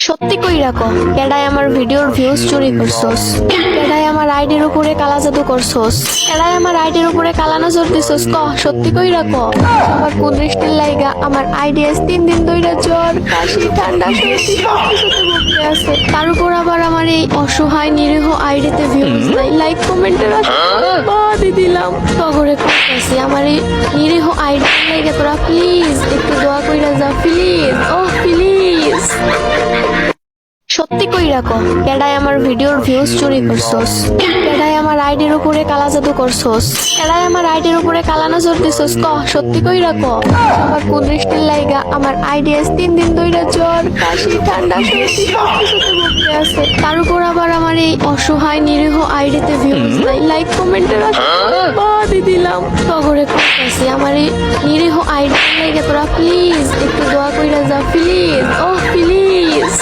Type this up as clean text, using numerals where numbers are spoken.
সত্যি কইরা ক কেডাই আমার ভিডিওর ভিউজ চুরি করছস? কেডাই আমার আইডির উপরে কালা জাদু করছস? কেডাই আমার আইডির উপরে কালা নজর দিছস? ক সত্যি কইরা ক। আমার কুদৃষ্টির লাইগা আমার আইডি আজ 3 দিন ধইরা জ্বর কাশি ঠান্ডা সর্দি সবকিছুতে ভুগতে আছে। তার উপর আবার আমার এই অসহায় নিরীহ আইডিতে ভিউজ নাই, লাইক কমেন্টের বাদই দিলাম। তগরে কইতাছি আমার এই নিরীহ আইডি লাইগা তোরা প্লিজ একটু দোয়া কইরা যা, প্লিজ, ও প্লিজ। সত্যি কইরা ক কেডাই আমার ভিডিওর ভিউজ চুরি করছস? কেডাই আমার আইডির উপরে কালা জাদু করছস? কেডাই আমার আইডির উপরে কালা নজর দিছস? ক সত্যি কইরা ক। আমার কুদৃষ্টির লাইগা আমার আইডি আজ 3 দিন ধইরা জ্বর কাশি ঠান্ডা সর্দি সবকিছুতে ভুগতে আছে। তার উপর আবার আমার এই অসহায় নিরীহ আইডিতে ভিউজ নাই, লাইক কমেন্টের বাদই দিলাম। তগরে কইতাছি আমার এই নিরীহ আইডি লাইগা তোরা প্লিজ একটু দোয়া কইরা যা, প্লিজ, ও প্লিজ।